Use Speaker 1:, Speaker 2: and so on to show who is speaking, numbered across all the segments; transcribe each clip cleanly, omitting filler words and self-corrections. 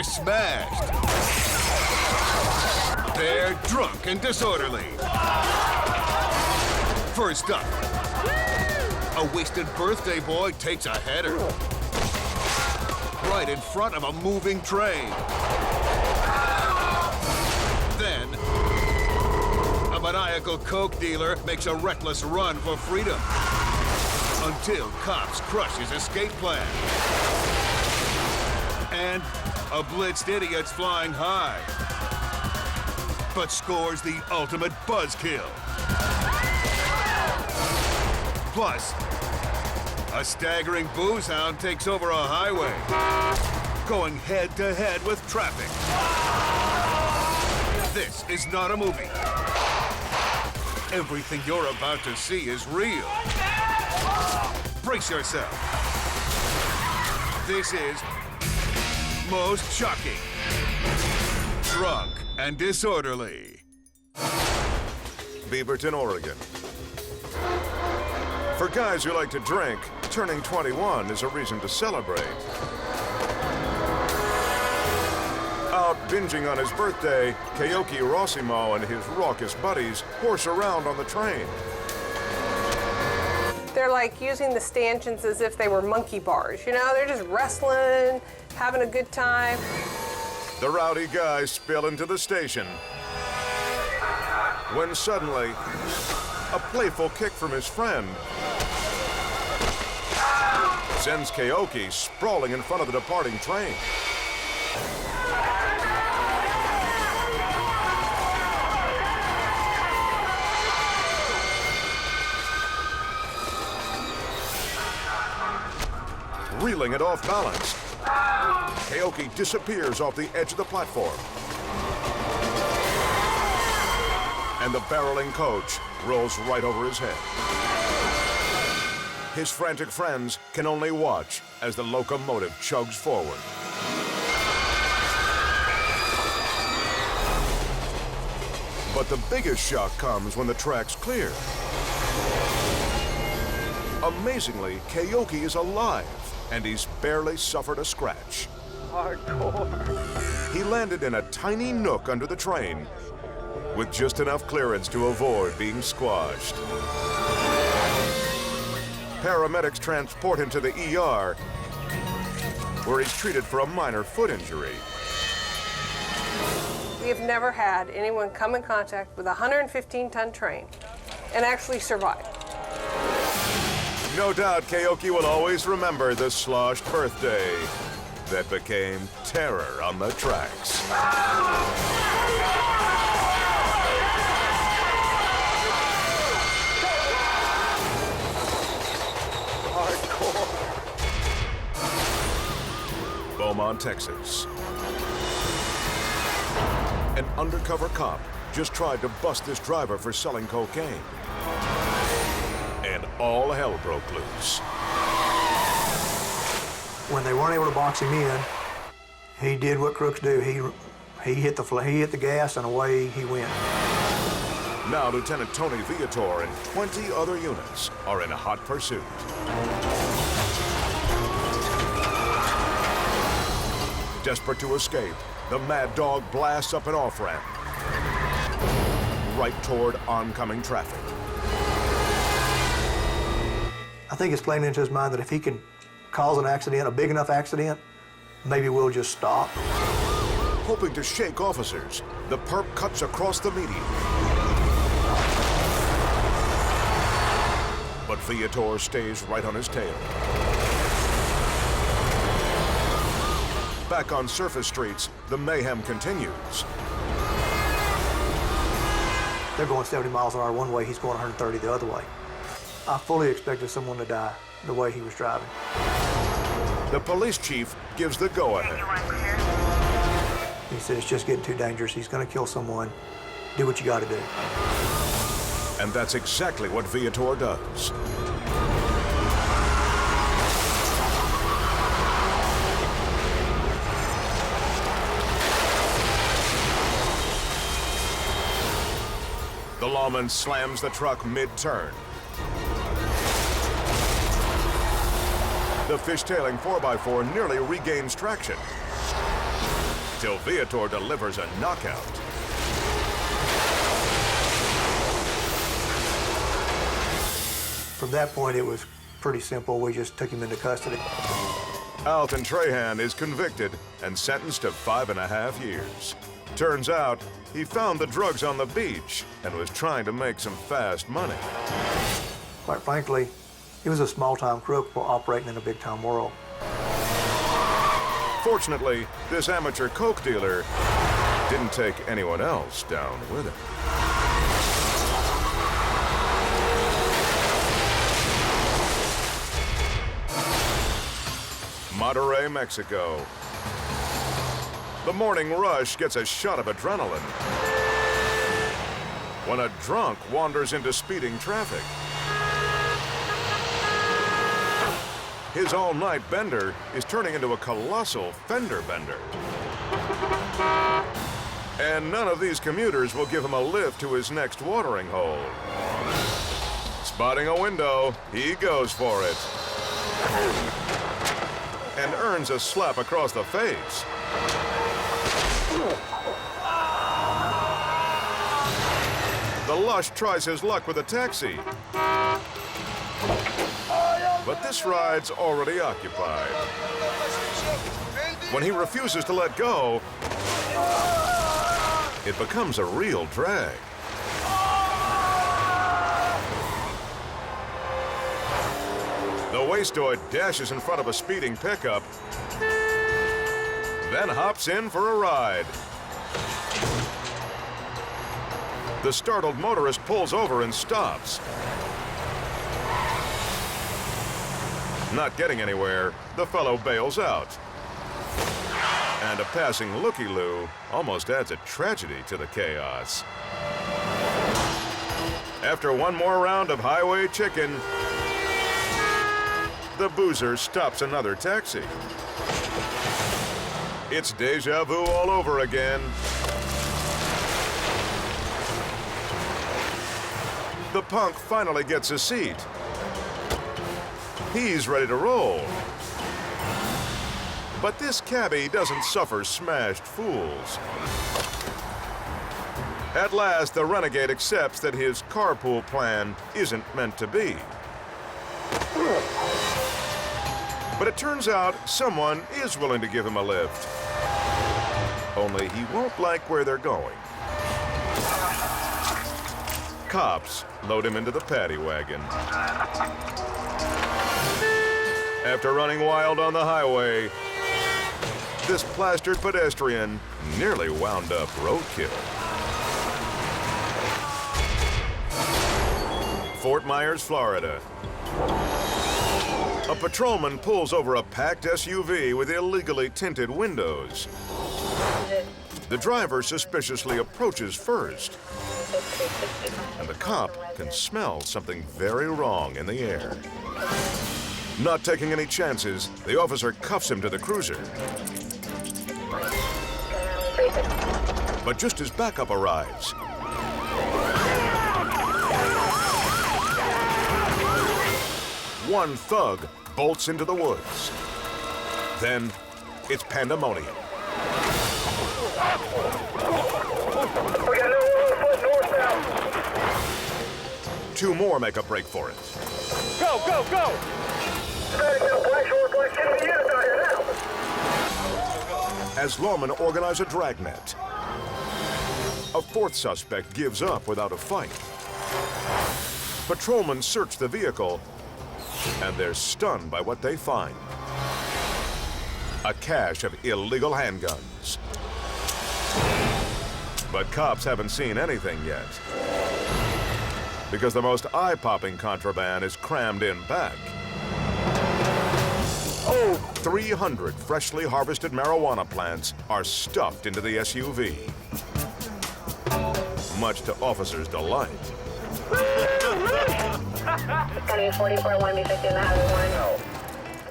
Speaker 1: They're smashed. They're drunk and disorderly. First up, a wasted birthday boy takes a header right in front of a moving train. Then, a maniacal coke dealer makes a reckless run for freedom until cops crush his escape plan. And a blitzed idiot's flying high, but scores the ultimate buzzkill. Plus, a staggering booze hound takes over a highway, going head-to-head with traffic. This is not a movie. Everything you're about to see is real. Brace yourself. This is Most Shocking, Drunk and Disorderly.
Speaker 2: Beaverton, Oregon. For guys who like to drink, turning 21 is a reason to celebrate. Out binging on his birthday, Keoki Rossimo and his raucous buddies horse around on the train.
Speaker 3: They're like using the stanchions as if they were monkey bars. You know, they're just wrestling, having a good time.
Speaker 2: The rowdy guys spill into the station when suddenly, a playful kick from his friend sends Keoki sprawling in front of the departing train. Reeling and off balance, Keoki disappears off the edge of the platform. And the barreling coach rolls right over his head. His frantic friends can only watch as the locomotive chugs forward. But the biggest shock comes when the tracks clear. Amazingly, Keoki is alive, and he's barely suffered a scratch.
Speaker 4: Hardcore.
Speaker 2: He landed in a tiny nook under the train, with just enough clearance to avoid being squashed. Paramedics transport him to the ER, where he's treated for a minor foot injury.
Speaker 3: We have never had anyone come in contact with a 115-ton train and actually survive.
Speaker 2: No doubt Keoki will always remember the sloshed birthday that became terror on the tracks. Beaumont, Texas. An undercover cop just tried to bust this driver for selling cocaine. And all hell broke loose.
Speaker 5: When they weren't able to box him in, he did what crooks do. He hit the gas and away he went.
Speaker 2: Now Lieutenant Tony Viator and 20 other units are in hot pursuit. Desperate to escape, the Mad Dog blasts up an off-ramp right toward oncoming traffic.
Speaker 5: I think it's playing into his mind that if he can cause an accident, a big enough accident, maybe we'll just stop.
Speaker 2: Hoping to shake officers, the perp cuts across the median. But Viator stays right on his tail. Back on surface streets, the mayhem continues.
Speaker 5: They're going 70 miles an hour one way, he's going 130 the other way. I fully expected someone to die the way he was driving.
Speaker 2: The police chief gives the go-ahead.
Speaker 5: He said, it's just getting too dangerous. He's going to kill someone. Do what you got to do.
Speaker 2: And that's exactly what Viator does. The lawman slams the truck mid-turn. The fishtailing 4x4 nearly regains traction. till Viator delivers a knockout.
Speaker 5: From that point, it was pretty simple. We just took him into custody.
Speaker 2: Alton Trahan is convicted and sentenced to 5.5 years. Turns out, he found the drugs on the beach and was trying to make some fast money.
Speaker 5: Quite frankly, he was a small-time crook operating in a big-time world.
Speaker 2: Fortunately, this amateur coke dealer didn't take anyone else down with him. Monterrey, Mexico. The morning rush gets a shot of adrenaline when a drunk wanders into speeding traffic. His all-night bender is turning into a colossal fender bender. And none of these commuters will give him a lift to his next watering hole. Spotting a window, he goes for it. And earns a slap across the face. The lush tries his luck with a taxi. But this ride's already occupied. When he refuses to let go, it becomes a real drag. The wastoid dashes in front of a speeding pickup, then hops in for a ride. The startled motorist pulls over and stops. Not getting anywhere, the fellow bails out. And a passing looky-loo almost adds a tragedy to the chaos. After one more round of highway chicken, the boozer stops another taxi. It's deja vu all over again. The punk finally gets a seat. He's ready to roll. But this cabbie doesn't suffer smashed fools. At last, the renegade accepts that his carpool plan isn't meant to be. But it turns out someone is willing to give him a lift. Only he won't like where they're going. Cops load him into the paddy wagon. After running wild on the highway, this plastered pedestrian nearly wound up roadkill. Fort Myers, Florida. A patrolman pulls over a packed SUV with illegally tinted windows. The driver suspiciously approaches first, and the cop can smell something very wrong in the air. Not taking any chances, the officer cuffs him to the cruiser. But just as backup arrives, one thug bolts into the woods. Then it's pandemonium.
Speaker 4: We got no foot northbound.
Speaker 2: Two more make a break for it.
Speaker 4: Go, go, go!
Speaker 2: As lawmen organize a dragnet, a fourth suspect gives up without a fight. Patrolmen search the vehicle, and they're stunned by what they find. A cache of illegal handguns. But cops haven't seen anything yet, because the most eye-popping contraband is crammed in back. 300 freshly harvested marijuana plants are stuffed into the SUV, much to officers' delight.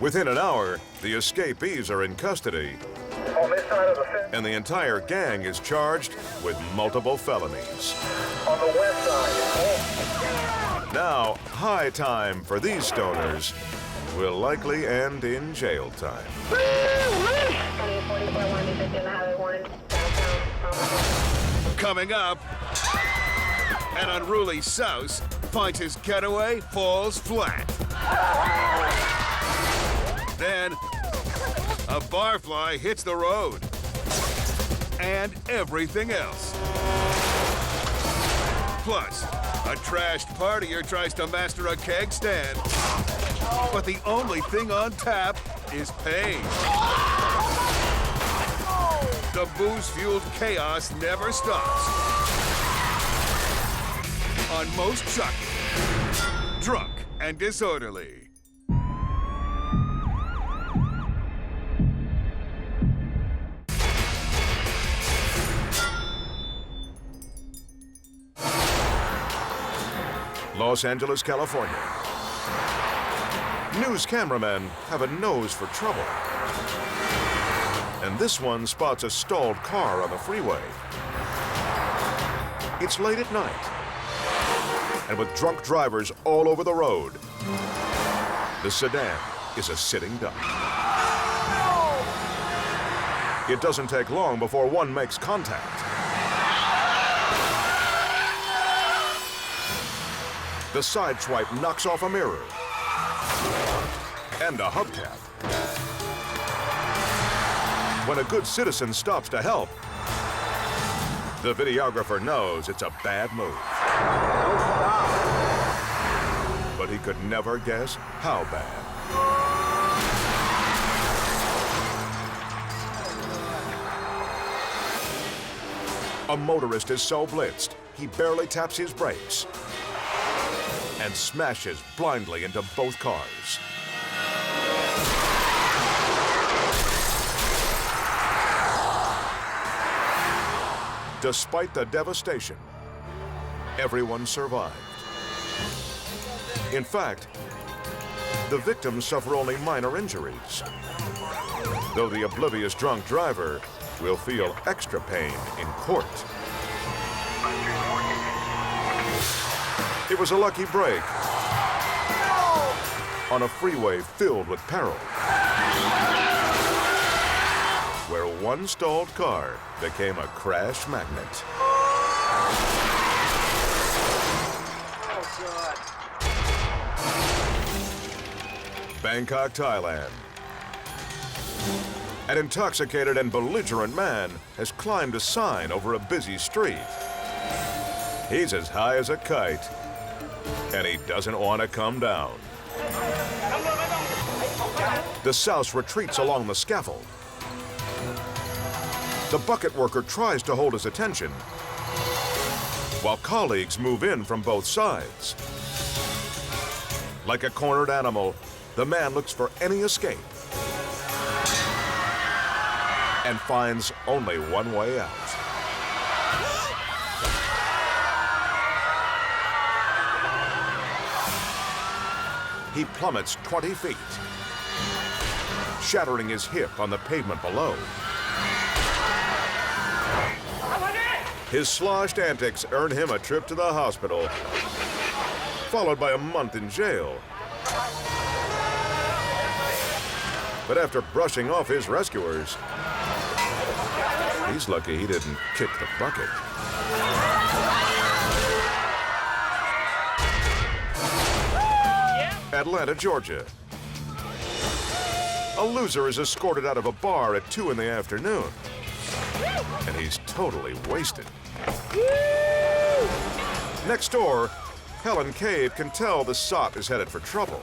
Speaker 2: Within an hour, the escapees are in custody,
Speaker 4: On this side of the fence,
Speaker 2: and the entire gang is charged with multiple felonies.
Speaker 4: on the west side.
Speaker 2: Now, high time for these stoners will likely end in jail time.
Speaker 1: Coming up, an unruly souse finds his getaway falls flat. Then, a barfly hits the road. And everything else. Plus, a trashed partier tries to master a keg stand. But the only thing on tap is pain. The booze-fueled chaos never stops. On Most Shocking, Drunk and Disorderly.
Speaker 2: Los Angeles, California. News cameramen have a nose for trouble. And this one spots a stalled car on the freeway. It's late at night. And with drunk drivers all over the road, the sedan is a sitting duck. It doesn't take long before one makes contact. The side swipe knocks off a mirror and a hubcap. When a good citizen stops to help, the videographer knows it's a bad move. But he could never guess how bad. A motorist is so blitzed, he barely taps his brakes and smashes blindly into both cars. Despite the devastation, everyone survived. In fact, the victims suffer only minor injuries, though the oblivious drunk driver will feel extra pain in court. It was a lucky break on a freeway filled with peril, where one stalled car became a crash magnet. Bangkok, Thailand. An intoxicated and belligerent man has climbed a sign over a busy street. He's as high as a kite, and he doesn't want to come down. The souse retreats along the scaffold. The bucket worker tries to hold his attention, while colleagues move in from both sides. Like a cornered animal, the man looks for any escape and finds only one way out. He plummets 20 feet, shattering his hip on the pavement below. His sloshed antics earn him a trip to the hospital, followed by a month in jail. But after brushing off his rescuers, he's lucky he didn't kick the bucket. Atlanta, Georgia. A loser is escorted out of a bar at 2 in the afternoon, and he's totally wasted. Next door, Helen Cave can tell the sot is headed for trouble.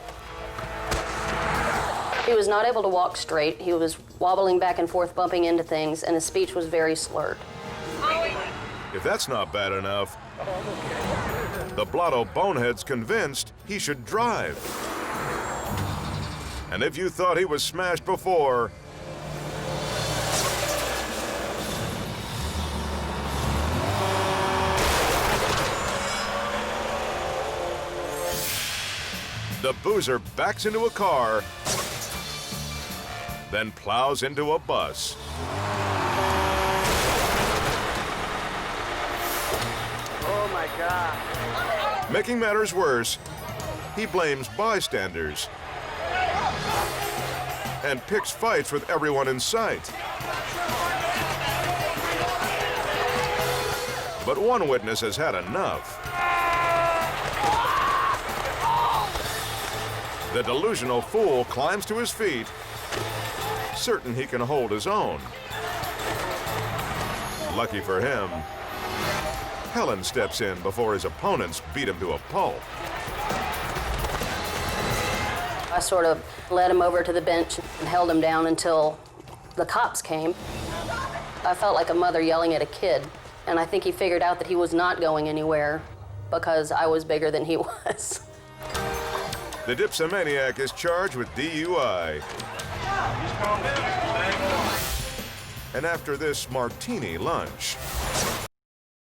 Speaker 6: He was not able to walk straight. He was wobbling back and forth, bumping into things, and his speech was very slurred.
Speaker 2: If that's not bad enough, the blotto bonehead's convinced he should drive. And if you thought he was smashed before, the boozer backs into a car, then plows into a bus.
Speaker 4: Oh my God.
Speaker 2: Making matters worse, he blames bystanders and picks fights with everyone in sight. But one witness has had enough. The delusional fool climbs to his feet, certain he can hold his own. Lucky for him, Helen steps in before his opponents beat him to a pulp.
Speaker 6: I sort of led him over to the bench and held him down until the cops came. I felt like a mother yelling at a kid, and I think he figured out that he was not going anywhere because I was bigger than he was.
Speaker 2: The dipsomaniac is charged with DUI. And after this martini lunch,